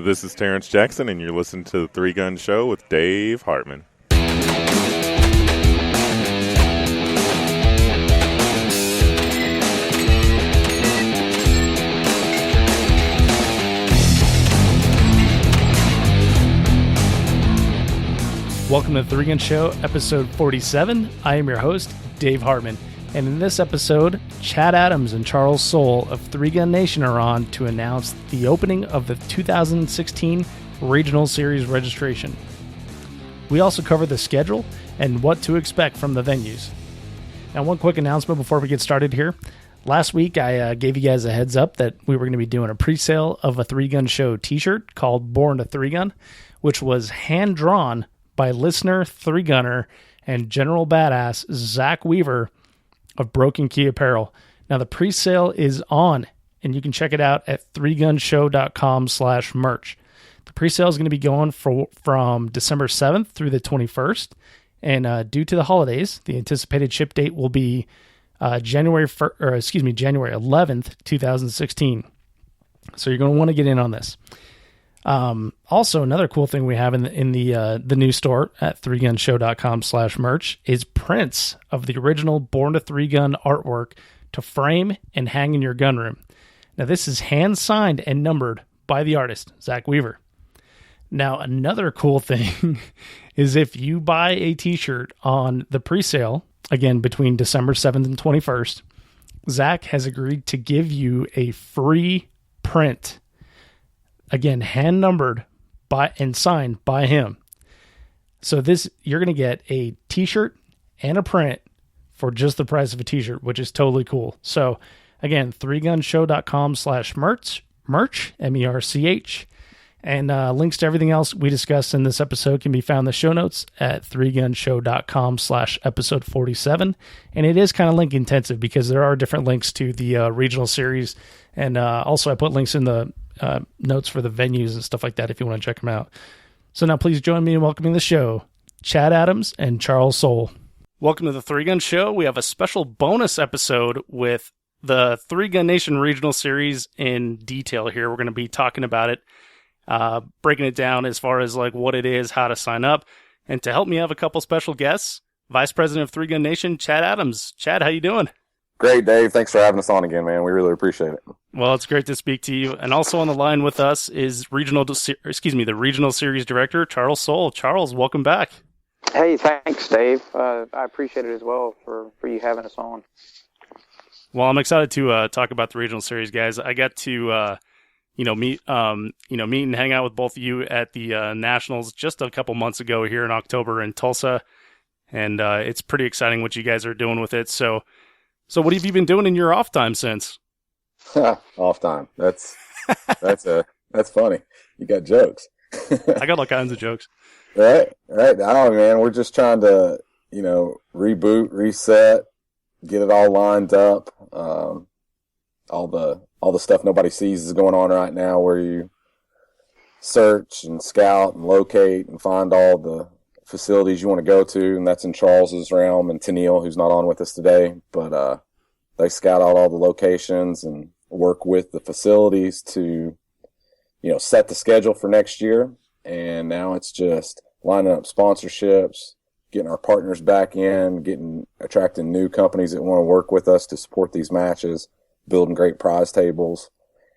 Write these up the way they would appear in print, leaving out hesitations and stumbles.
This is Terrence Jackson, and you're listening to the Three Gun Show with Dave Hartman. Welcome to the Three Gun Show, episode 47. I am your host, Dave Hartman. And in this episode, Chad Adams and Charles Soule of Three Gun Nation are on to announce the opening of the 2016 Regional Series registration. We also cover the schedule and what to expect from the venues. Now, one quick announcement before we get started here. Last week, I gave you guys a heads up that we were going to be doing a pre-sale of a Three Gun Show t-shirt called Born to Three Gun, which was hand-drawn by listener, Three Gunner, and General Badass Zach Weaver of Broken Key Apparel. Now, the pre-sale is on, and you can check it out at threegunshow.com/merch. The pre-sale is going to be going from December 7th through the 21st, and due to the holidays, the anticipated ship date will be January 11th, 2016. So you're going to want to get in on this. Also, another cool thing we have in the new store at threegunshow.com/merch is prints of the original Born to Three Gun artwork to frame and hang in your gun room. Now, this is hand signed and numbered by the artist, Zach Weaver. Now, another cool thing is if you buy a t-shirt on the pre-sale, again, between December 7th and 21st, Zach has agreed to give you a free print. Again, hand numbered by and signed by him. So you're going to get a t-shirt and a print for just the price of a t-shirt, which is totally cool. So again, threegunshow.com/merch, MERCH, and links to everything else we discussed in this episode can be found in the show notes at threegunshow.com/episode 47. And it is kind of link intensive because there are different links to the regional series. And also I put links in the notes for the venues and stuff like that if you want to check them out. So now please join me in welcoming the show, Chad Adams and Charles Soule. Welcome to the Three Gun Show. We have a special bonus episode with the Three Gun Nation Regional Series in detail here. We're going to be talking about it, breaking it down as far as like what it is, how to sign up. And to help me have a couple special guests, Vice President of Three Gun Nation, Chad Adams. Chad, how you doing? Great, Dave. Thanks for having us on again, man. We really appreciate it. Well, it's great to speak to you. And also on the line with us is the Regional Series Director, Charles Soule. Charles, welcome back. Hey, thanks, Dave. I appreciate it as well for you having us on. Well, I'm excited to talk about the Regional Series, guys. I got to meet and hang out with both of you at the Nationals just a couple months ago here in October in Tulsa, and it's pretty exciting what you guys are doing with it. So what have you been doing in your off time since? Off time. That's funny. You got jokes. I got all kinds of jokes. Right. I don't know, man. We're just trying to, reboot, reset, get it all lined up. All the stuff nobody sees is going on right now, where you search and scout and locate and find all the facilities you want to go to, and that's in Charles's realm, and Tennille, who's not on with us today, but they scout out all the locations and work with the facilities to set the schedule for next year. And now it's just lining up sponsorships, getting our partners back in, attracting new companies that want to work with us to support these matches, building great prize tables,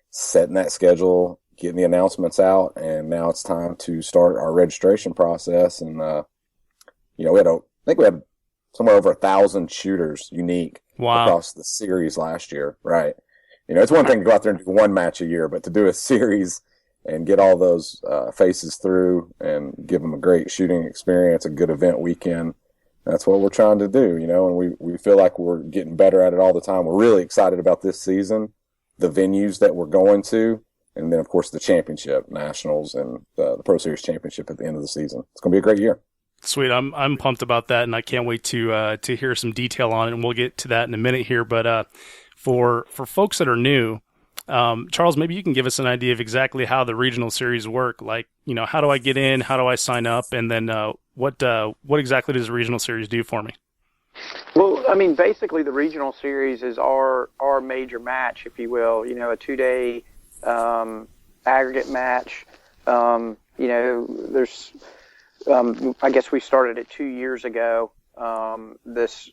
setting that schedule, getting the announcements out, and now it's time to start our registration process. And I think we had somewhere over 1,000 shooters unique across the series last year. Right? It's one thing to go out there and do one match a year, but to do a series and get all those faces through and give them a great shooting experience, a good event weekend, that's what we're trying to do. And we feel like we're getting better at it all the time. We're really excited about this season, the venues that we're going to, and then, of course, the championship, Nationals, and the Pro Series Championship at the end of the season. It's going to be a great year. Sweet. I'm pumped about that, and I can't wait to hear some detail on it, and we'll get to that in a minute here. But for folks that are new, Charles, maybe you can give us an idea of exactly how the regional series work. Like, how do I get in? How do I sign up? And then what exactly does the regional series do for me? Well, basically the regional series is our major match, if you will. A 2-day aggregate match There's, I guess we started it 2 years ago, this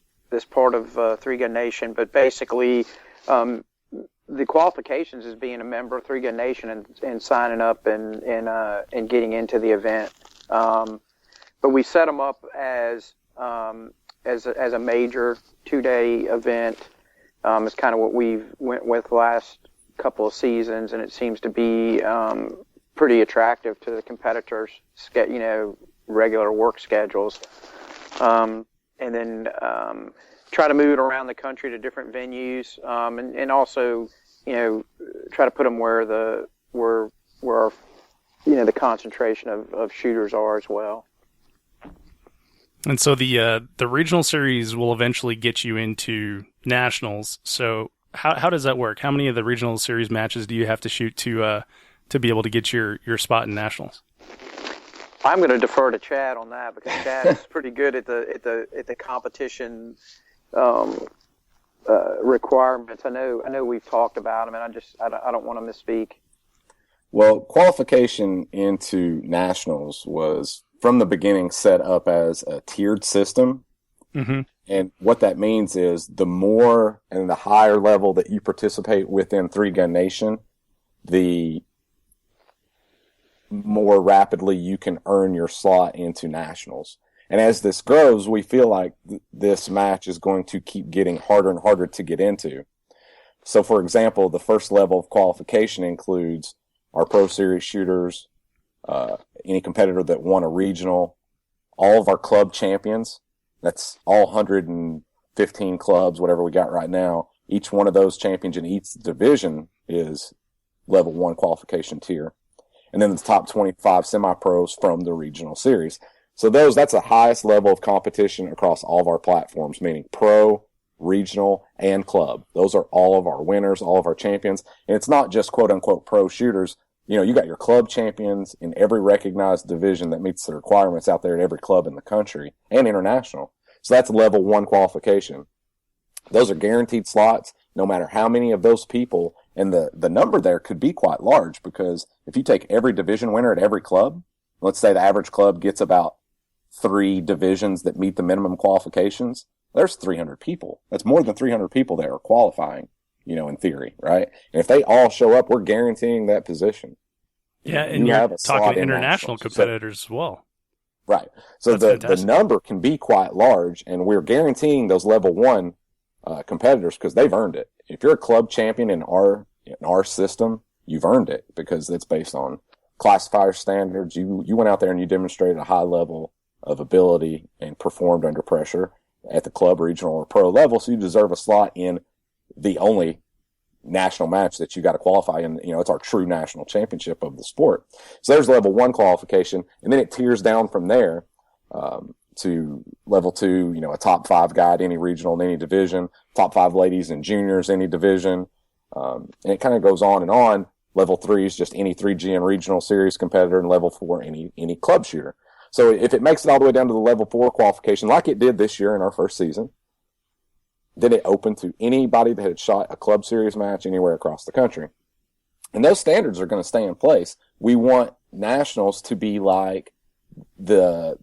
part of Three Gun Nation, but basically the qualifications is being a member of Three Gun Nation and signing up and getting into the event. But we set them up as a major 2-day event. It's kind of what we've went with last couple of seasons, and it seems to be pretty attractive to the competitors' regular work schedules. And then try to move it around the country to different venues, and also try to put them where the concentration of shooters are as well. And so the regional series will eventually get you into nationals. So how does that work? How many of the regional series matches do you have to shoot to be able to get your spot in nationals? I'm going to defer to Chad on that because Chad is pretty good at the competition requirements. I know we've talked about them, and I don't want to misspeak. Well, qualification into nationals was from the beginning set up as a tiered system. Mm-hmm. And what that means is the more and the higher level that you participate within Three Gun Nation, the more rapidly you can earn your slot into nationals. And as this grows, we feel like this match is going to keep getting harder and harder to get into. So, for example, the first level of qualification includes our Pro Series shooters, any competitor that won a regional, all of our club champions. That's all 115 clubs, whatever we got right now. Each one of those champions in each division is level 1 qualification tier. And then the top 25 semi-pros from the regional series. So that's the highest level of competition across all of our platforms, meaning pro, regional, and club. Those are all of our winners, all of our champions. And it's not just quote-unquote pro shooters. You got your club champions in every recognized division that meets the requirements out there at every club in the country and international. So that's level 1 qualification. Those are guaranteed slots, no matter how many of those people. And the number there could be quite large because if you take every division winner at every club, let's say the average club gets about 3 divisions that meet the minimum qualifications, there's 300 people. That's more than 300 people that are qualifying, in theory, right? And if they all show up, we're guaranteeing that position. Yeah, and you're talking international competitors as well. Right. So the number can be quite large, and we're guaranteeing those level 1 competitors because they've earned it. If you're a club champion in our system, you've earned it because it's based on classifier standards. You went out there and you demonstrated a high level of ability and performed under pressure at the club, regional, or pro level, so you deserve a slot in the only national match that you got to qualify in. It's our true national championship of the sport. So there's level 1 qualification, and then it tiers down from there to level 2, a top 5 guy at any regional in any division, top 5 ladies and juniors, any division. And it kind of goes on and on. Level 3 is just any 3GN regional series competitor, and level 4, any club shooter. So if it makes it all the way down to the level 4 qualification, like it did this year in our first season, then it opened to anybody that had shot a club series match anywhere across the country. And those standards are going to stay in place. We want nationals to be like the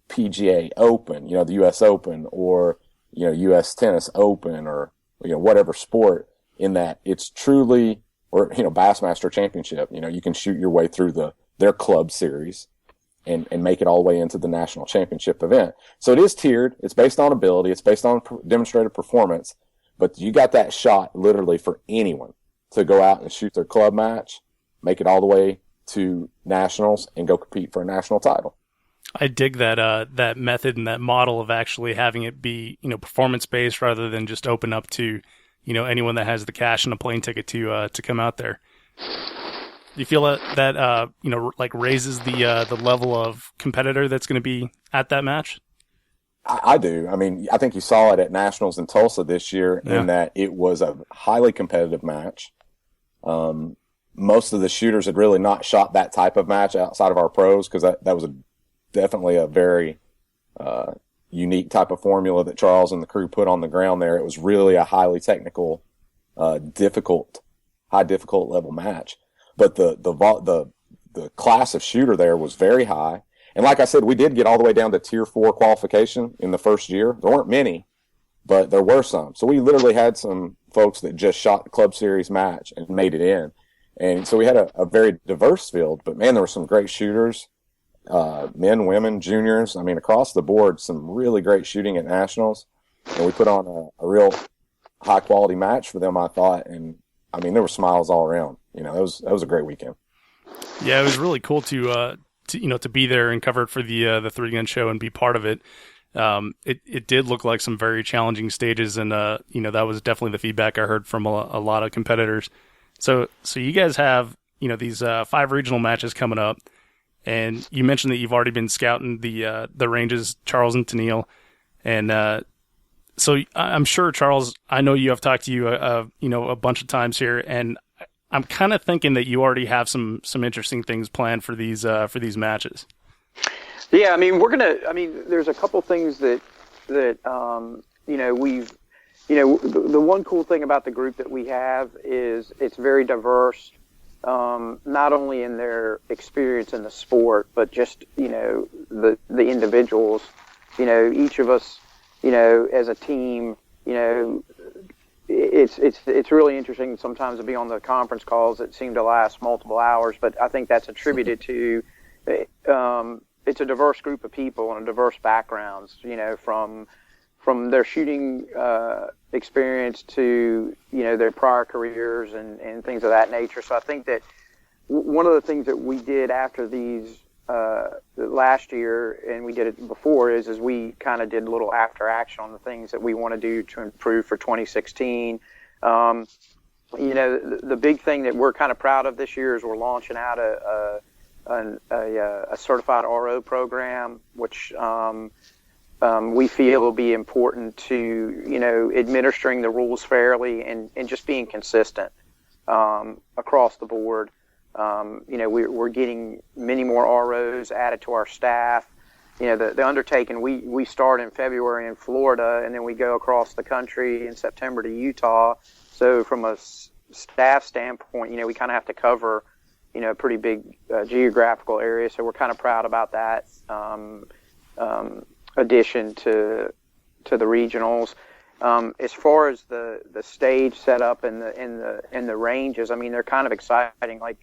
PGA Open, the U.S. Open, or, U.S. Tennis Open, or, whatever sport, in that it's truly, or, Bassmaster Championship. You can shoot your way through their club series and make it all the way into the national championship event. So it is tiered. It's based on ability. It's based on demonstrated performance. But you got that shot literally for anyone to go out and shoot their club match, make it all the way to nationals, and go compete for a national title. I dig that method and that model of actually having it be performance based rather than just open up to anyone that has the cash and a plane ticket to come out there. Do you feel that raises the level of competitor that's going to be at that match? I do. I mean, I think you saw it at Nationals in Tulsa this year in that it was a highly competitive match. Most of the shooters had really not shot that type of match outside of our pros because that was definitely a very unique type of formula that Charles and the crew put on the ground there. It was really a highly technical, high difficult level match. But the the class of shooter there was very high. And like I said, we did get all the way down to Tier 4 qualification in the first year. There weren't many, but there were some. So we literally had some folks that just shot the Club Series match and made it in. And so we had a very diverse field. But, man, there were some great shooters, men, women, juniors. I mean, across the board, some really great shooting at Nationals. And we put on a real high-quality match for them, I thought. And, I mean, there were smiles all around. You know, that was a great weekend. Yeah, it was really cool to be there and cover it for the Three Gun Show and be part of it. It did look like some very challenging stages, and that was definitely the feedback I heard from a lot of competitors. So you guys have these 5 regional matches coming up, and you mentioned that you've already been scouting the ranges, Charles and Tennille, and so I'm sure, Charles, I know you have talked to you a bunch of times here, and I'm kind of thinking that you already have some interesting things planned for these matches. Yeah, I mean, there's a couple things that the one cool thing about the group that we have is it's very diverse, not only in their experience in the sport, but just, the individuals, each of us, as a team, it's really interesting sometimes to be on the conference calls that seem to last multiple hours, but I think that's attributed to it's a diverse group of people and diverse backgrounds, from their shooting experience to their prior careers and things of that nature. So I think that one of the things that we did after these last year, and we did it before, is we kind of did a little after action on the things that we want to do to improve for 2016. The big thing that we're kind of proud of this year is we're launching out a certified RO program, which we feel will be important to administering the rules fairly and just being consistent across the board. We're getting many more ROs added to our staff. The undertaking, we start in February in Florida, and then we go across the country in September to Utah. So from a staff standpoint, we kind of have to cover, a pretty big geographical area. So we're kind of proud about that addition to the regionals. As far as the stage setup and the ranges, I mean, they're kind of exciting. Like,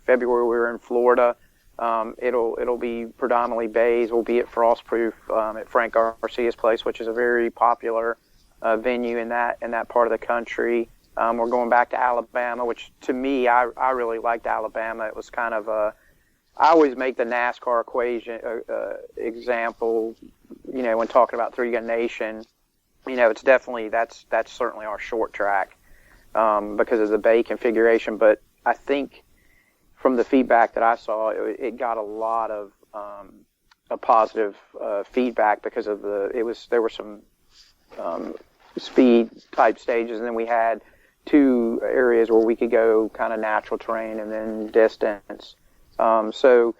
February we were in Florida. It'll be predominantly bays. We'll be at Frostproof at Frank Garcia's place, which is a very popular venue in that part of the country. We're going back to Alabama, which to me, I really liked Alabama. It was kind of I always make the NASCAR equation example, when talking about Three Gun Nation. It's definitely that's certainly our short track because of the bay configuration. But I think from the feedback that I saw, it got a lot of a positive feedback because of there were some speed type stages, and then we had 2 areas where we could go kind of natural terrain and then distance. So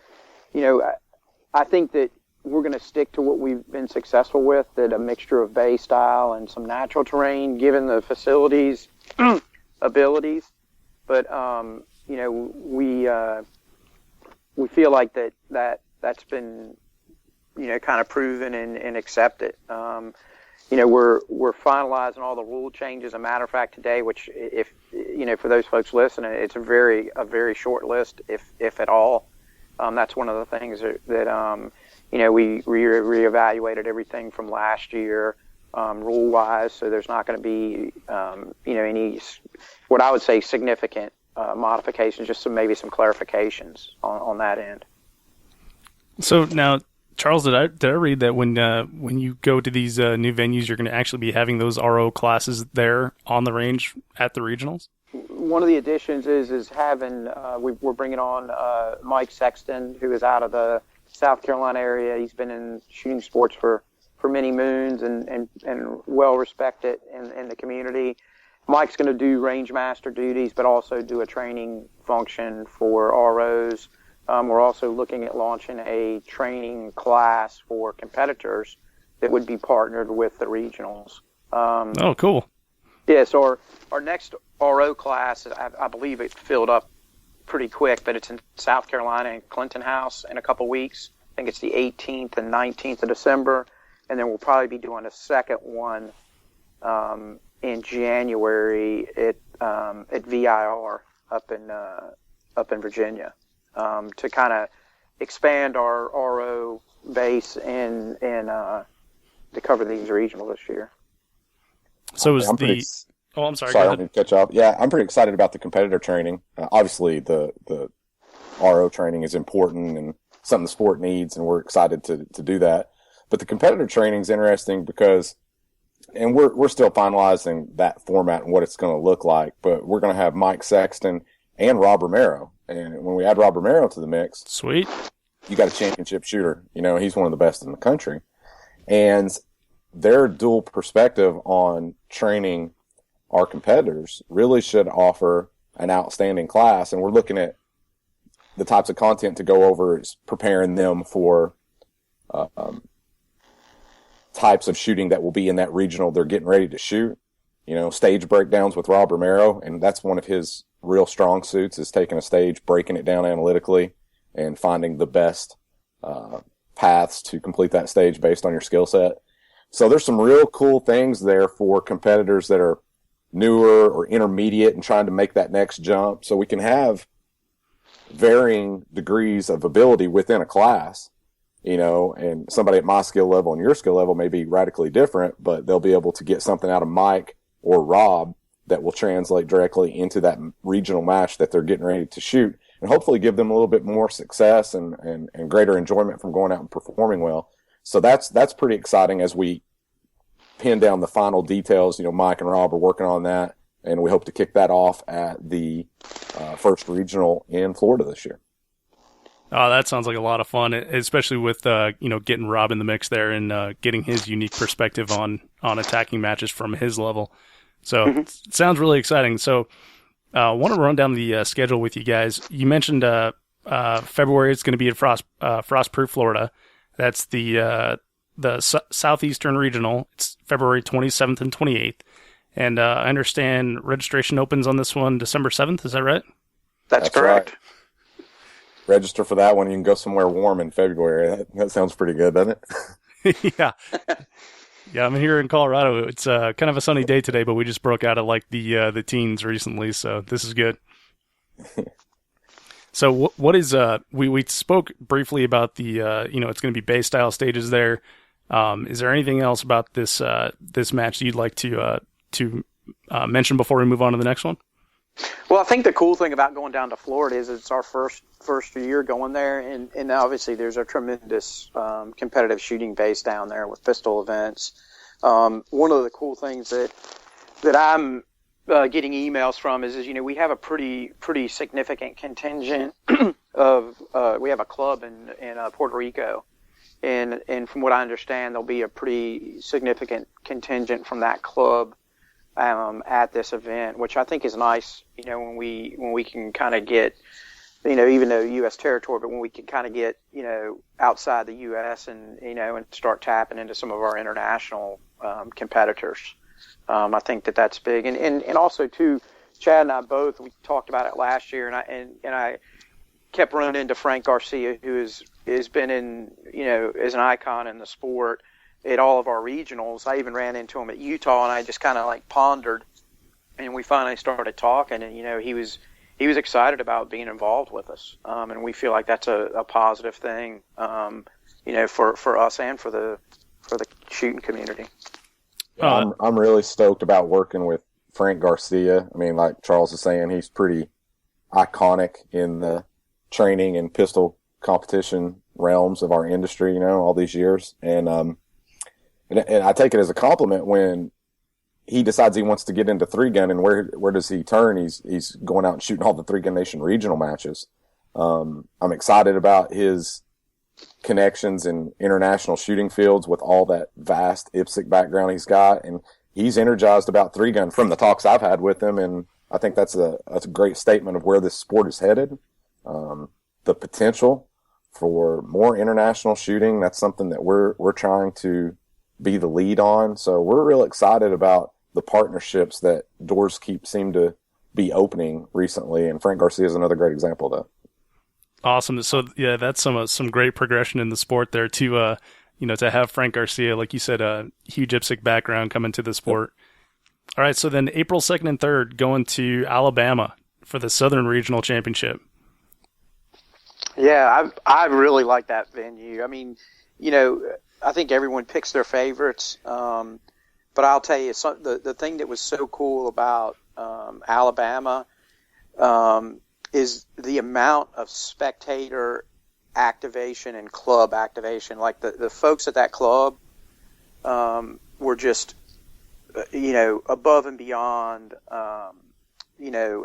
I think that we're going to stick to what we've been successful with, that a mixture of bay style and some natural terrain, given the facilities' abilities. But we feel like that's been kind of proven and accepted. We're finalizing all the rule changes. As a matter of fact, today, which if for those folks listening, it's a very short list, if at all. That's one of the things that we reevaluated everything from last year, rule-wise. So there's not going to be any what I would say significant modifications, just maybe some clarifications on that end. So now, Charles, did I read that when you go to these new venues, you're going to actually be having those RO classes there on the range at the regionals? One of the additions is having we're bringing on Mike Sexton, who is out of the South Carolina area. He's been in shooting sports for many moons and well respected in the community. Mike's going to do range master duties, but also do a training function for ROs. We're also looking at launching a training class for competitors that would be partnered with the regionals. Oh, cool. Yeah, so our next RO class, I believe it filled up pretty quick, but it's in South Carolina in Clinton House in a couple weeks. I think it's the 18th and 19th of December, and then we'll probably be doing a second one in January at VIR up in Virginia, to kind of expand our RO base and to cover these regionals this year. So is I'm sorry. Sorry, I'm going to catch up. Yeah, I'm pretty excited about the competitor training. Obviously, the RO training is important and something the sport needs, and we're excited to do that. But the competitor training is interesting because, and we're still finalizing that format and what it's going to look like, but we're going to have Mike Sexton and Rob Romero. And when we add Rob Romero to the mix, sweet, you got a championship shooter. You know, he's one of the best in the country. And their dual perspective on training our competitors really should offer an outstanding class. And we're looking at the types of content to go over is preparing them for types of shooting that will be in that regional they're getting ready to shoot. You know, stage breakdowns with Rob Romero, and that's one of his real strong suits, is taking a stage, breaking it down analytically, and finding the best paths to complete that stage based on your skill set. So there's some real cool things there for competitors that are newer or intermediate and trying to make that next jump. So we can have varying degrees of ability within a class, you know, and somebody at my skill level and your skill level may be radically different, but they'll be able to get something out of Mike or Rob that will translate directly into that regional match that they're getting ready to shoot, and hopefully give them a little bit more success and greater enjoyment from going out and performing well. So that's pretty exciting as we pin down the final details. You know, Mike and Rob are working on that, and we hope to kick that off at the first regional in Florida this year. Oh, that sounds like a lot of fun, especially with getting Rob in the mix there and getting his unique perspective on attacking matches from his level. So It sounds really exciting. So I want to run down the schedule with you guys. You mentioned February it's going to be at Frostproof, Florida. That's the Southeastern Regional. It's February 27th and 28th. And I understand registration opens on this one December 7th. Is that right? That's correct. Right. Register for that one. You can go somewhere warm in February. That sounds pretty good, doesn't it? Yeah. Yeah, I'm here in Colorado. It's kind of a sunny day today, but we just broke out of like the teens recently, so this is good. So what is we spoke briefly about the it's going to be base style stages there. Is there anything else about this match that you'd like to mention before we move on to the next one? Well, I think the cool thing about going down to Florida is it's our first year going there, and obviously there's a tremendous competitive shooting base down there with pistol events. One of the cool things that I'm getting emails from is we have a pretty significant contingent of we have a club in Puerto Rico, and from what I understand, there'll be a pretty significant contingent from that club at this event, which I think is nice, when we can kind of get, even though U.S. territory, but when we can kind of get, outside the U.S. and, and start tapping into some of our international competitors. I think that's big. And also, too, Chad and I both, we talked about it last year, and I kept running into Frank Garcia, who has been in, as an icon in the sport at all of our regionals. I even ran into him at Utah, and I just kind of like pondered, and we finally started talking, and he was excited about being involved with us, and we feel like that's a positive thing, for us and for the shooting community. I'm really stoked about working with Frank Garcia. I mean, like Charles is saying, he's pretty iconic in the training and pistol competition realms of our industry, all these years, and I take it as a compliment when he decides he wants to get into 3-gun, and where does he turn? He's going out and shooting all the 3-Gun Nation regional matches. I'm excited about his connections in international shooting fields with all that vast IPSC background he's got, and he's energized about 3-gun from the talks I've had with him, and I think that's a great statement of where this sport is headed. The potential for more international shooting, that's something that we're trying to be the lead on. So we're real excited about the partnerships that doors seem to be opening recently, and Frank Garcia is another great example of that. Awesome. So yeah, that's some great progression in the sport there to to have Frank Garcia, like you said, a huge IPSC background coming to the sport. Yep. All right, so then April 2nd and 3rd going to Alabama for the Southern Regional Championship. Yeah, I really like that venue. I mean, I think everyone picks their favorites, but I'll tell you, the thing that was so cool about Alabama is the amount of spectator activation and club activation. Like the folks at that club were just, above and beyond,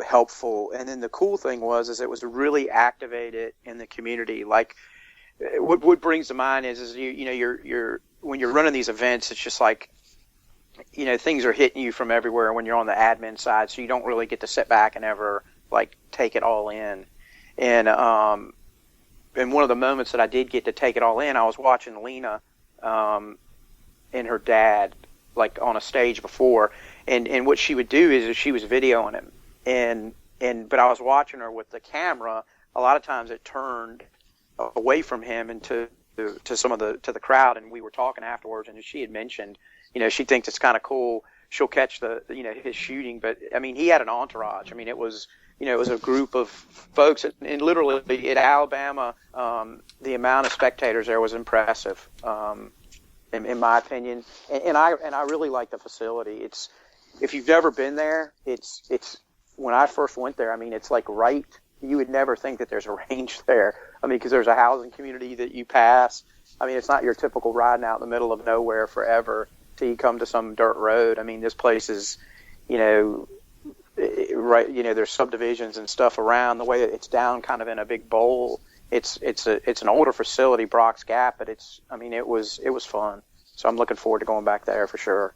helpful. And then the cool thing is it was really activated in the community. Like what brings to mind is you're when you're running these events, it's just like, things are hitting you from everywhere when you're on the admin side, so you don't really get to sit back and ever like take it all in. And one of the moments that I did get to take it all in, I was watching Lena and her dad like on a stage before, and what she would do is she was videoing him, but I was watching her with the camera. A lot of times it turned away from him and to the crowd, and we were talking afterwards, and she had mentioned, she thinks it's kind of cool. She'll catch his shooting, but I mean, he had an entourage. I mean, it was a group of folks, and literally at Alabama, the amount of spectators there was impressive, in my opinion. And I really like the facility. If you've never been there, it's when I first went there, I mean, it's like you would never think that there's a range there. I mean, because there's a housing community that you pass. I mean, it's not your typical riding out in the middle of nowhere forever till you come to some dirt road. I mean, this place is, there's subdivisions and stuff around. The way it's down kind of in a big bowl. It's an older facility, Brock's Gap, but it was fun. So I'm looking forward to going back there for sure.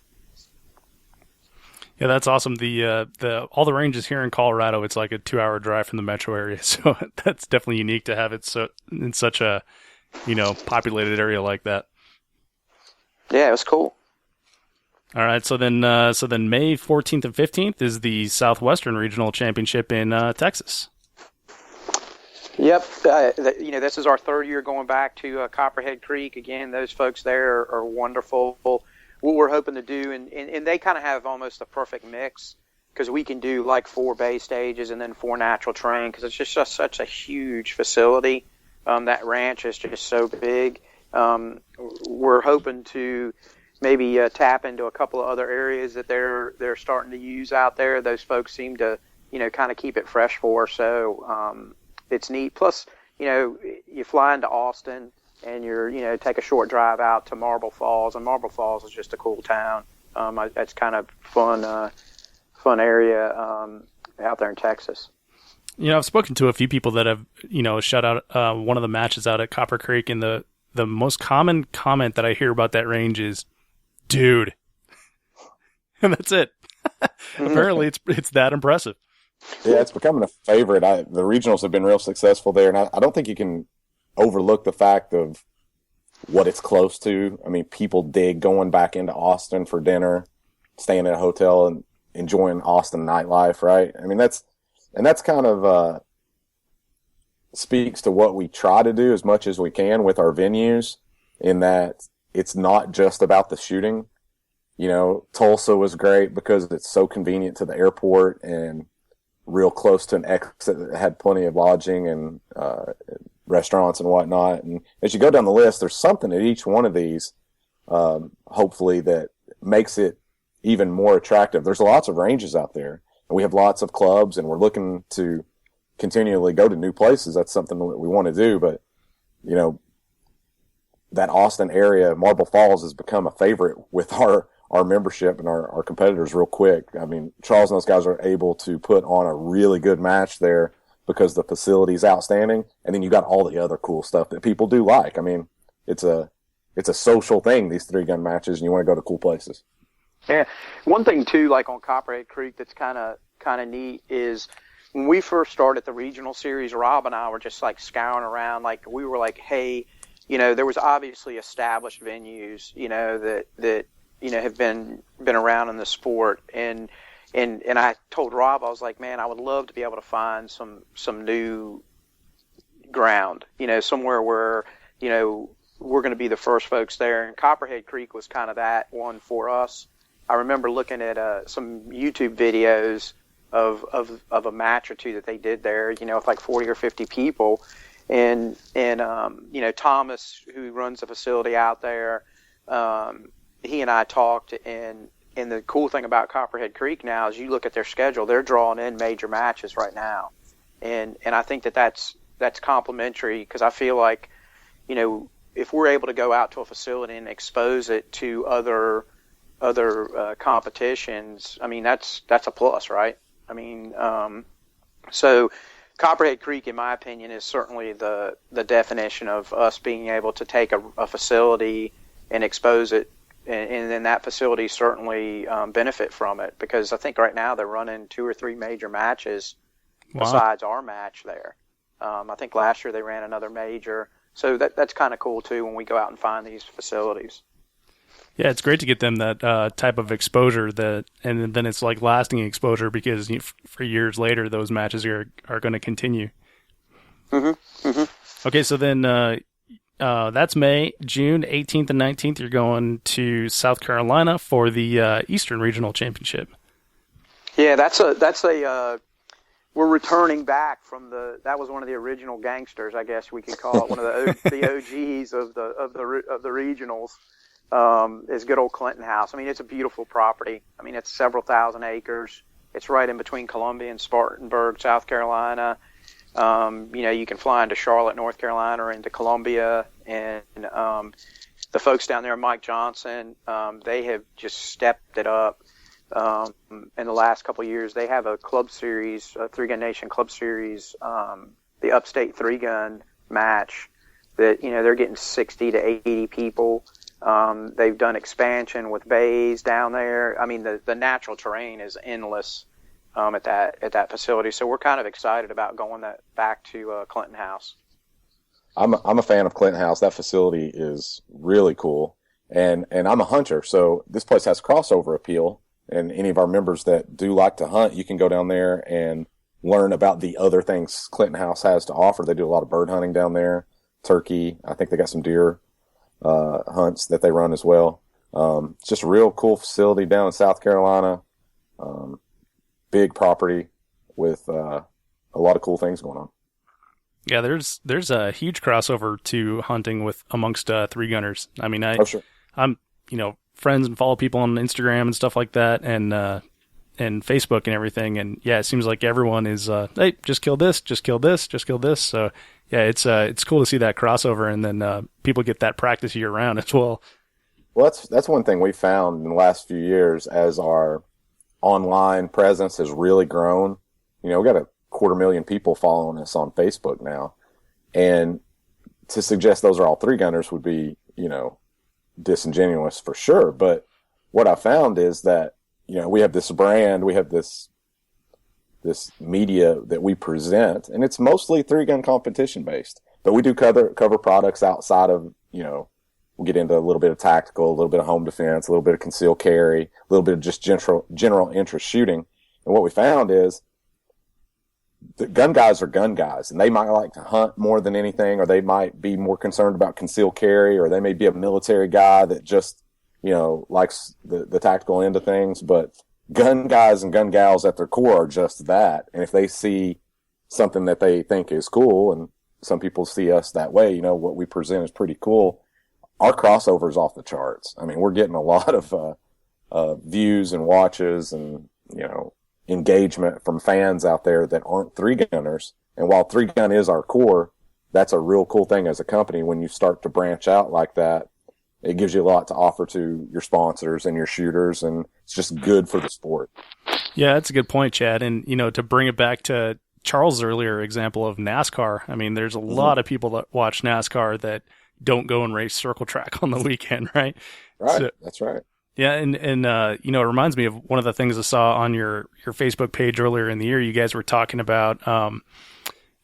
Yeah, that's awesome. The all the ranges here in Colorado, it's like a 2-hour drive from the metro area, so that's definitely unique to have it in such a populated area like that. Yeah, it was cool. All right, so then May 14th and 15th is the Southwestern Regional Championship in Texas. Yep, this is our third year going back to Copperhead Creek. Again, those folks there are wonderful. What we're hoping to do, and they kind of have almost a perfect mix, because we can do like 4 bay stages and then 4 natural terrain, because it's just such a huge facility. That ranch is just so big. We're hoping to maybe tap into a couple of other areas that they're starting to use out there. Those folks seem to, kind of keep it fresh for us. So it's neat. Plus, you fly into Austin and you're, take a short drive out to Marble Falls, and Marble Falls is just a cool town. It's kind of fun area out there in Texas. I've spoken to a few people that have, shut out one of the matches out at Copper Creek, and the most common comment that I hear about that range is, dude. And that's it. Apparently it's that impressive. Yeah, it's becoming a favorite. The regionals have been real successful there, and I don't think you can overlook the fact of what it's close to. I mean, people dig going back into Austin for dinner, staying at a hotel and enjoying Austin nightlife, right? I mean, that's kind of speaks to what we try to do as much as we can with our venues, in that it's not just about the shooting. Tulsa was great because it's so convenient to the airport and real close to an exit that had plenty of lodging and restaurants and whatnot. And as you go down the list, there's something at each one of these, hopefully, that makes it even more attractive. There's lots of ranges out there, and we have lots of clubs, and we're looking to continually go to new places. That's something that we want to do. But, that Austin area, Marble Falls, has become a favorite with our membership and our competitors real quick. I mean, Charles and those guys are able to put on a really good match there because the facility is outstanding. And then you got all the other cool stuff that people do like. I mean, it's a social thing, these 3-gun matches, and you want to go to cool places. Yeah. One thing too, like on Copperhead Creek, that's kind of neat is when we first started the regional series, Rob and I were just like scouring around. Like we were like, hey, there was obviously established venues, that have been around in the sport, and And I told Rob, I was like, man, I would love to be able to find some new ground, somewhere where, we're going to be the first folks there. And Copperhead Creek was kind of that one for us. I remember looking at some YouTube videos of a match or two that they did there, with like 40 or 50 people. And Thomas, who runs the facility out there, he and I talked, and the cool thing about Copperhead Creek now is you look at their schedule, they're drawing in major matches right now. And I think that's complimentary, because I feel like, if we're able to go out to a facility and expose it to other competitions, I mean, that's a plus, right? I mean, so Copperhead Creek, in my opinion, is certainly the definition of us being able to take a facility and expose it, and then that facility certainly benefit from it, because I think right now they're running 2 or 3 major matches besides our match there. I think last year they ran another major. So that's kind of cool, too, when we go out and find these facilities. Yeah, it's great to get them that type of exposure, and then it's like lasting exposure, because for years later, those matches are going to continue. Mm-hmm. Mm-hmm. Okay, so then that's May. June 18th and 19th, you're going to South Carolina for the Eastern Regional Championship. Yeah, that's a we're returning back from that was one of the original gangsters, I guess we could call it, one of the OGs of the regionals. Is good old Clinton House. I mean, it's a beautiful property. I mean, it's several thousand acres. It's right in between Columbia and Spartanburg, South Carolina. You can fly into Charlotte, North Carolina, or into Columbia, and the folks down there, Mike Johnson, they have just stepped it up. In the last couple of years, they have a club series, a 3-gun nation club series, the upstate 3-gun match that, they're getting 60 to 80 people. They've done expansion with bays down there. I mean, the natural terrain is endless, at that facility. So we're kind of excited about going back to, Clinton House. I'm a fan of Clinton House. That facility is really cool. And I'm a hunter, so this place has crossover appeal. And any of our members that do like to hunt, you can go down there and learn about the other things Clinton House has to offer. They do a lot of bird hunting down there, turkey. I think they got some deer hunts that they run as well. It's just a real cool facility down in South Carolina. Big property with a lot of cool things going on. Yeah, there's a huge crossover to hunting amongst 3-gunners. I mean, Sure. I'm friends and follow people on Instagram and stuff like that, and Facebook and everything. And yeah, it seems like everyone is, hey, just kill this, just kill this, just kill this. So yeah, it's cool to see that crossover, and then people get that practice year round as well. Well, that's one thing we found in the last few years as our online presence has really grown. We got 250,000 people following us on Facebook now, and to suggest those are all 3-gunners would be, disingenuous for sure. But what I found is that, we have this brand, we have this media that we present, and it's mostly 3-gun competition based, but we do cover products outside of, we'll get into a little bit of tactical, a little bit of home defense, a little bit of concealed carry, a little bit of just general interest shooting. And what we found is the gun guys are gun guys, and they might like to hunt more than anything, or they might be more concerned about concealed carry, or they may be a military guy that just, likes the tactical end of things. But gun guys and gun gals at their core are just that. And if they see something that they think is cool, and some people see us that way, what we present is pretty cool, our crossover is off the charts. I mean, we're getting a lot of views and watches and, engagement from fans out there that aren't 3-gunners. And while 3-gun is our core, that's a real cool thing as a company. When you start to branch out like that, it gives you a lot to offer to your sponsors and your shooters, and it's just good for the sport. Yeah, that's a good point, Chad. And, to bring it back to Charles' earlier example of NASCAR, I mean, there's a lot of people that watch NASCAR that don't go and race circle track on the weekend, right? Right, so, that's right. Yeah, and it reminds me of one of the things I saw on your Facebook page earlier in the year. You guys were talking about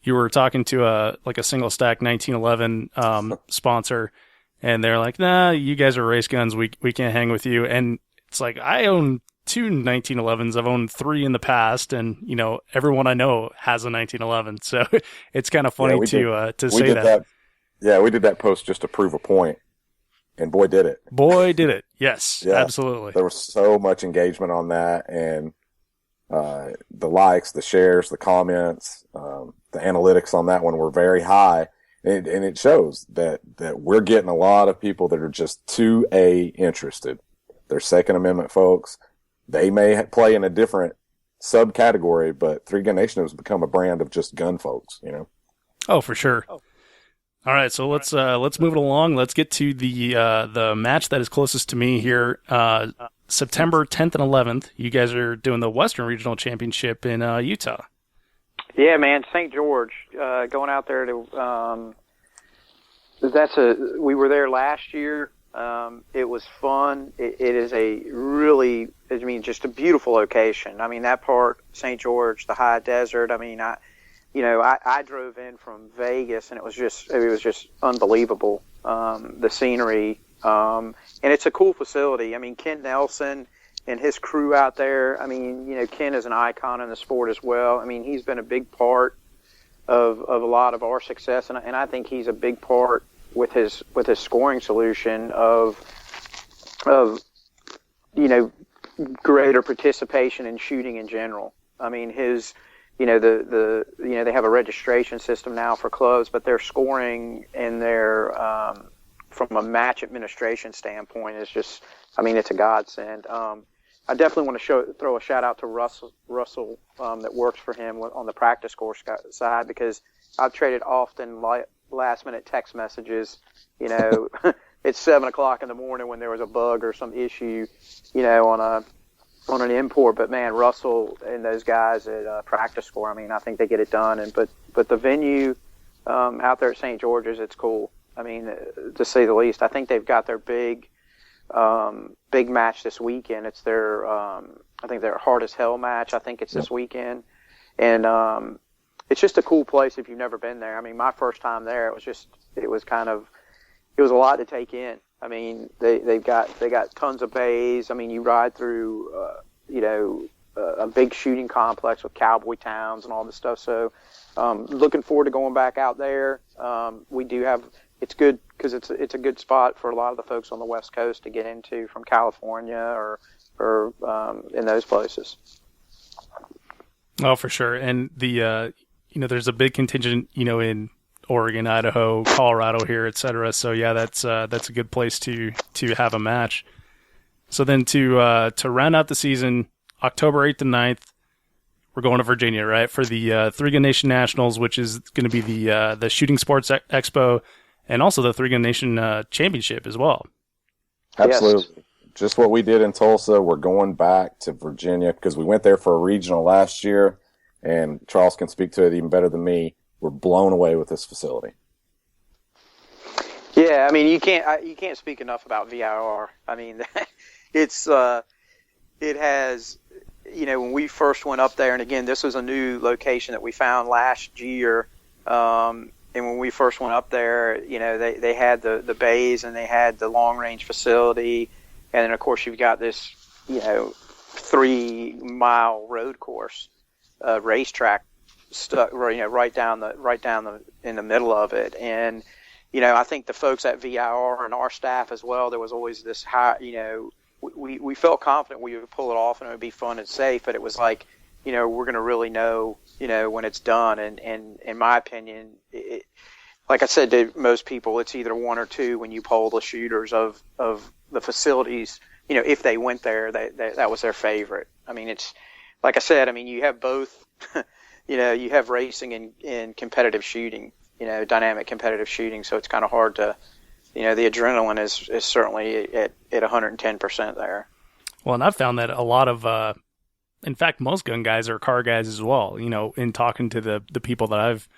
you were talking to a single stack 1911 sponsor, and they're like, "Nah, you guys are race guns. We can't hang with you." And it's like, I own two 1911s. I've owned three in the past, and everyone I know has a 1911. So it's kind of funny to say that. Yeah, we did that post just to prove a point, and boy did it. Boy did it. Yes, yeah, absolutely. There was so much engagement on that, and the likes, the shares, the comments, the analytics on that one were very high. And it shows that we're getting a lot of people that are just 2A interested. They're Second Amendment folks. They may play in a different subcategory, but Three Gun Nation has become a brand of just gun folks, Oh, for sure. All right, so let's move it along. Let's get to the match that is closest to me here. September 10th and 11th. You guys are doing the Western Regional Championship in Utah. Yeah, man, St. George, going out there to, we were there last year. It was fun. It is a really, just a beautiful location. I mean, that part, St. George, the high desert. I mean, I drove in from Vegas and it was just unbelievable. The scenery, and it's a cool facility. I mean, Ken Nelson and his crew out there. I mean, Ken is an icon in the sport as well. I mean, he's been a big part of a lot of our success, and I think he's a big part with his scoring solution of greater participation in shooting in general. I mean, his they have a registration system now for clubs, but their scoring and their from a match administration standpoint is just, it's a godsend. I definitely want to throw a shout out to Russell that works for him on the practice course side, because I've traded often last minute text messages, it's 7:00 in the morning when there was a bug or some issue, on an import. But man, Russell and those guys at practice score, I think they get it done. But the venue out there at St. George's, it's cool. To say the least. I think they've got their big match this weekend. It's their I think their Hard as Hell match. I think it's this weekend, and it's just a cool place if you've never been there. My first time there, it was a lot to take in. They've got tons of bays. You ride through a big shooting complex with cowboy towns and all this stuff. So looking forward to going back out there. We do have. It's good because it's a good spot for a lot of the folks on the West Coast to get into from California or in those places. Oh, for sure. And the there's a big contingent in Oregon, Idaho, Colorado here, etc. So yeah, that's a good place to have a match. So then to round out the season, October 8th and 9th, we're going to Virginia, right, for the Three Gun Nation Nationals, which is going to be the Shooting Sports Expo. And also the Three Gun Nation Championship as well. Absolutely. Yes. Just what we did in Tulsa, we're going back to Virginia because we went there for a regional last year, and Charles can speak to it even better than me. We're blown away with this facility. Yeah, you can't speak enough about VIR. It has, when we first went up there, and again, this was a new location that we found last year. And when we first went up there, they had the bays and they had the long range facility. And then of course you've got this, 3-mile road course, racetrack stuck, right down in the middle of it. And, I think the folks at VIR and our staff as well, there was always this high, we felt confident we would pull it off and it would be fun and safe, but it was like, we're going to really know, when it's done. And in my opinion, like I said to most people, it's either one or two when you poll the shooters of the facilities, if they went there, that was their favorite. It's, like I said, you have both, you have racing and competitive shooting, dynamic competitive shooting. So it's kind of hard to, the adrenaline is certainly at 110% there. Well, and I've found that a lot of, in fact, most gun guys are car guys as well. In talking to the people that I've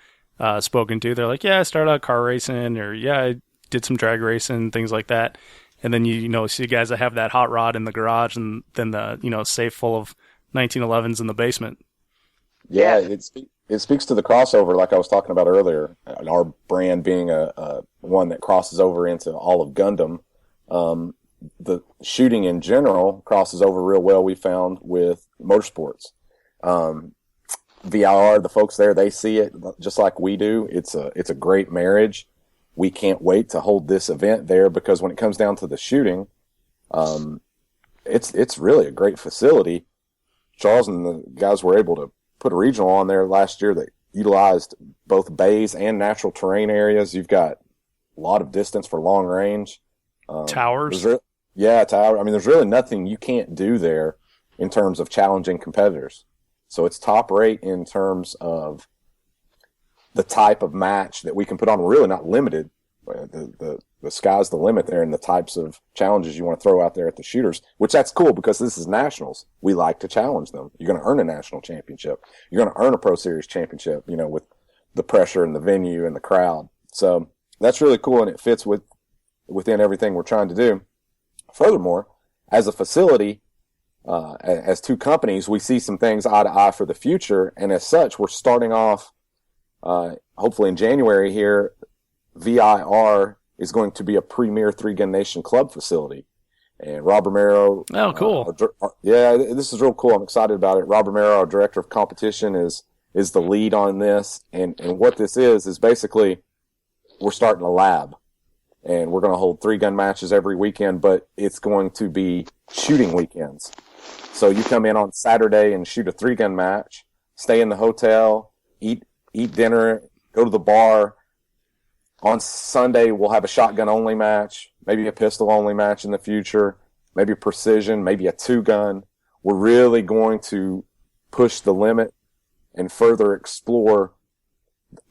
spoken to, they're like, yeah, I started out car racing, or yeah, I did some drag racing, things like that. And then you see guys that have that hot rod in the garage, and then the safe full of 1911s in the basement. Yeah, it speaks to the crossover, like I was talking about earlier. Our brand being a one that crosses over into all of Gundam. the shooting in general crosses over real well, we found, with motorsports. VIR, the folks there, they see it just like we do. It's a great marriage. We can't wait to hold this event there, because when it comes down to the shooting, it's really a great facility. Charles and the guys were able to put a regional on there last year that utilized both bays and natural terrain areas. You've got a lot of distance for long range. Towers. Tower. I mean, there's really nothing you can't do there in terms of challenging competitors. So it's top rate in terms of the type of match that we can put on. We're really not limited. The sky's the limit there in the types of challenges you want to throw out there at the shooters, which that's cool because this is nationals. We like to challenge them. You're going to earn a national championship. You're going to earn a Pro Series championship, with the pressure and the venue and the crowd. So that's really cool, and it fits within everything we're trying to do. Furthermore, as a facility, as two companies, we see some things eye to eye for the future, and as such, we're starting off, hopefully in January here. VIR is going to be a premier Three Gun Nation club facility, and Rob Romero. Oh, cool! This is real cool. I'm excited about it. Rob Romero, our director of competition, is the lead on this, and what this is basically we're starting a lab. And we're going to hold 3-gun matches every weekend, but it's going to be shooting weekends. So you come in on Saturday and shoot a 3-gun match, stay in the hotel, eat dinner, go to the bar. On Sunday, we'll have a shotgun-only match, maybe a pistol-only match in the future, maybe precision, maybe a 2-gun. We're really going to push the limit and further explore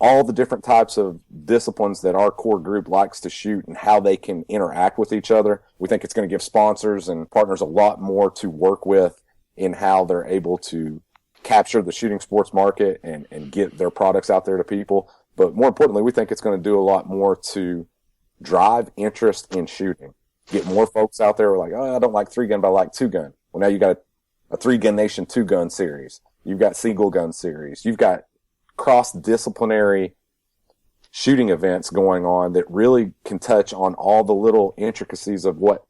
all the different types of disciplines that our core group likes to shoot and how they can interact with each other. We think it's going to give sponsors and partners a lot more to work with in how they're able to capture the shooting sports market and get their products out there to people. But more importantly, we think it's going to do a lot more to drive interest in shooting. Get more folks out there who are like, oh, I don't like 3-gun, but I like 2-gun. Well, now you got a 3-gun Nation 2-gun series. You've got single gun series. You've got cross-disciplinary shooting events going on that really can touch on all the little intricacies of what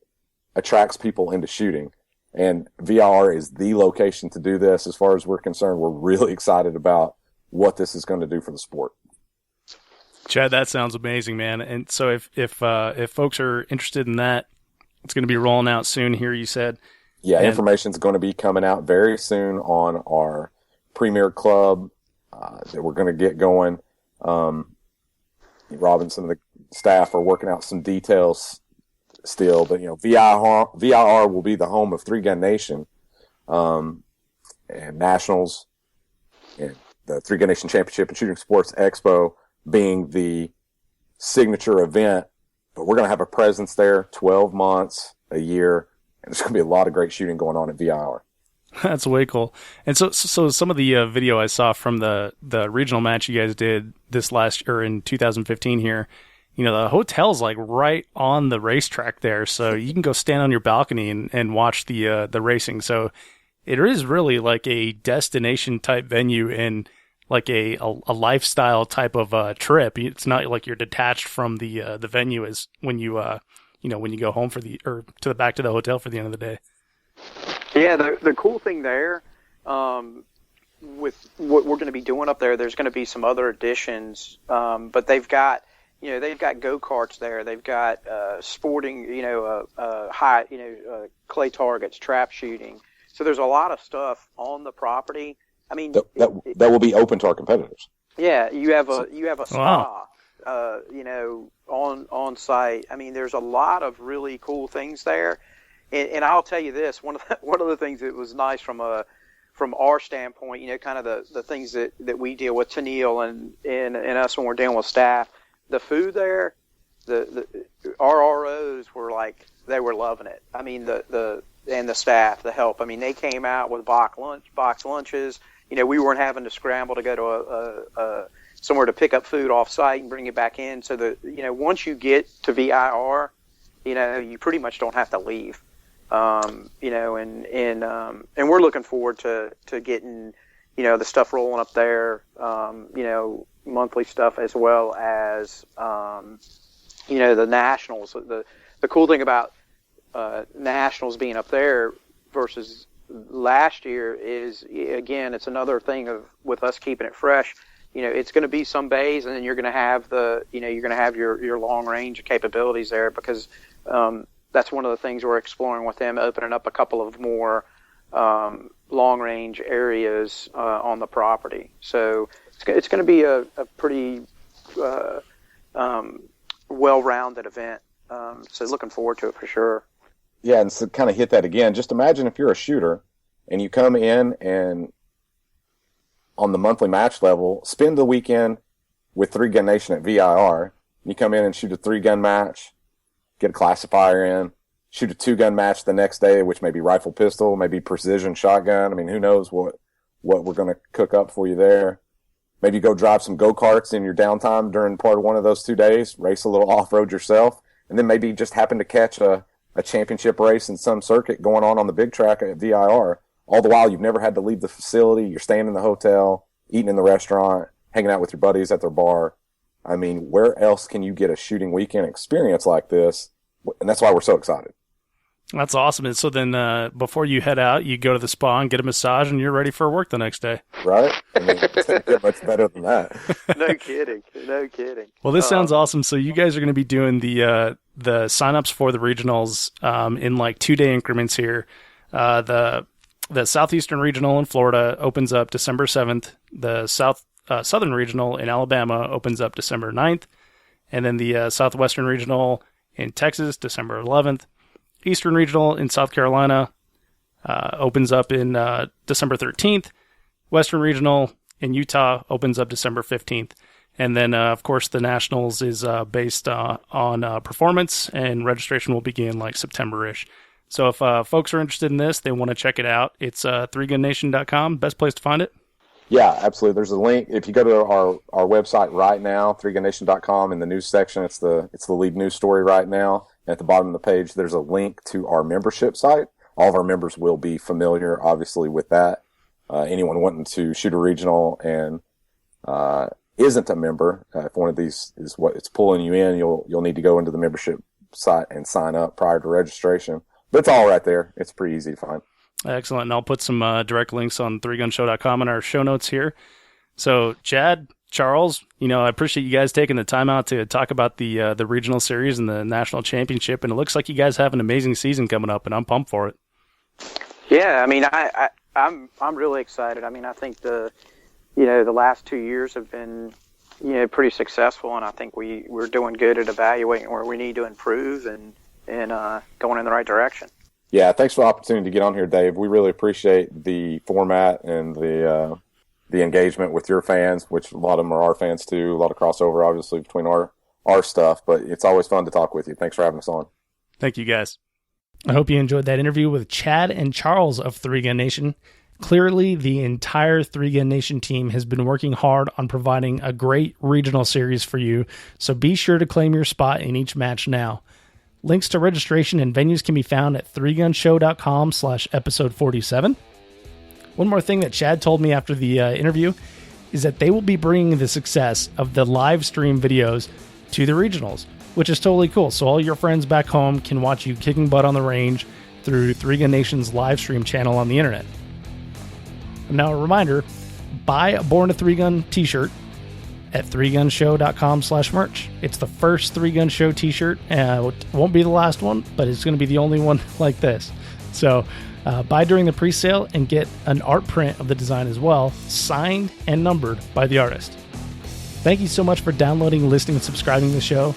attracts people into shooting. And VIR is the location to do this. As far as we're concerned, we're really excited about what this is going to do for the sport. Chad, that sounds amazing, man. And so if folks are interested in that, it's going to be rolling out soon here, you said. Yeah, information's going to be coming out very soon on our Premier Club that we're going to get going. Robinson and the staff are working out some details still, but VIR will be the home of 3-Gun Nation and Nationals, and the 3-Gun Nation Championship and Shooting Sports Expo being the signature event. But we're going to have a presence there 12 months, a year, and there's going to be a lot of great shooting going on at VIR. That's way cool. And so some of the video I saw from the regional match you guys did this last year in 2015 here, the hotel's like right on the racetrack there, so you can go stand on your balcony and watch the racing. So it is really like a destination type venue and like a lifestyle type of trip. It's not like you're detached from the venue as when you when you go home back to the hotel for the end of the day. Yeah, the cool thing there, with what we're going to be doing up there, there's going to be some other additions, but they've got go-karts there. They've got sporting, high, clay targets, trap shooting. So there's a lot of stuff on the property. I mean, that will be open to our competitors. Yeah, you have a spa, wow. On site. I mean, there's a lot of really cool things there. And I'll tell you this, one of the things that was nice from our standpoint, kind of the things that we deal with, Tennille and us when we're dealing with staff, the food there, our ROs were like, they were loving it. I mean, and the staff, the help. I mean, they came out with box lunches. We weren't having to scramble to go to somewhere to pick up food off site and bring it back in. So once you get to VIR, you pretty much don't have to leave. And we're looking forward to getting, the stuff rolling up there, monthly stuff as well as, the nationals. The cool thing about nationals being up there versus last year is, again, it's another thing with us keeping it fresh. It's going to be some bays, and then you're going to have your long range capabilities there, because that's one of the things we're exploring with them, opening up a couple of more long range areas on the property. So it's going to be a pretty well-rounded event. So looking forward to it for sure. Yeah, and to kind of hit that again, just imagine if you're a shooter and you come in and on the monthly match level, spend the weekend with 3-Gun Nation at VIR. You come in and shoot a 3-gun match, get a classifier in, shoot a 2-gun match the next day, which may be rifle pistol, maybe precision shotgun. I mean, who knows what we're going to cook up for you there. Maybe go drive some go-karts in your downtime during part of one of those 2 days, race a little off-road yourself, and then maybe just happen to catch a championship race in some circuit going on the big track at VIR. All the while, you've never had to leave the facility. You're staying in the hotel, eating in the restaurant, hanging out with your buddies at their bar. I mean, where else can you get a shooting weekend experience like this? And that's why we're so excited. That's awesome. And so then before you head out, you go to the spa and get a massage, and you're ready for work the next day. Right? I mean, it's get much better than that. No kidding. No kidding. Well, this sounds awesome. So you guys are going to be doing the signups for the regionals in like 2-day increments here. The Southeastern Regional in Florida opens up December 7th. The Southern Regional in Alabama opens up December 9th. And then the Southwestern Regional in Texas, December 11th. Eastern Regional in South Carolina opens up in December 13th. Western Regional in Utah opens up December 15th. And then, of course, the Nationals is based on performance, and registration will begin like September-ish. So if folks are interested in this, they want to check it out, it's 3gunnation.com. Best place to find it? Yeah, absolutely. There's a link. If you go to our website right now, 3gunnation.com, in the news section, it's the lead news story right now. At the bottom of the page, there's a link to our membership site. All of our members will be familiar, obviously, with that. Anyone wanting to shoot a regional and isn't a member, if one of these is what it's pulling you in, you'll need to go into the membership site and sign up prior to registration. But it's all right there. It's pretty easy to find. Excellent. And I'll put some direct links on 3gunshow.com in our show notes here. So, Chad, Charles, I appreciate you guys taking the time out to talk about the regional series and the national championship. And it looks like you guys have an amazing season coming up, and I'm pumped for it. Yeah, I mean, I'm really excited. I mean, I think the last 2 years have been pretty successful, and I think we're doing good at evaluating where we need to improve and going in the right direction. Yeah, thanks for the opportunity to get on here, Dave. We really appreciate the format and the engagement with your fans, which a lot of them are our fans too. A lot of crossover, obviously, between our stuff, but it's always fun to talk with you. Thanks for having us on. Thank you, guys. I hope you enjoyed that interview with Chad and Charles of 3Gun Nation. Clearly, the entire 3Gun Nation team has been working hard on providing a great regional series for you, so be sure to claim your spot in each match now. Links to registration and venues can be found at 3gunshow.com/episode 47. One more thing that Chad told me after the interview is that they will be bringing the success of the live stream videos to the regionals, which is totally cool. So all your friends back home can watch you kicking butt on the range through 3Gun Nation's live stream channel on the internet. Now a reminder, buy a Born to 3Gun t-shirt at 3gunshow.com/merch. It's the first 3Gun Show t-shirt. It won't be the last one, but it's going to be the only one like this. So buy during the pre-sale and get an art print of the design as well, signed and numbered by the artist. Thank you so much for downloading, listening, and subscribing to the show.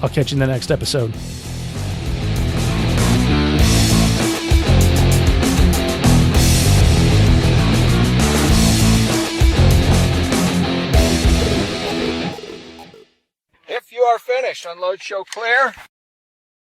I'll catch you in the next episode. If you are finished, unload, show clear.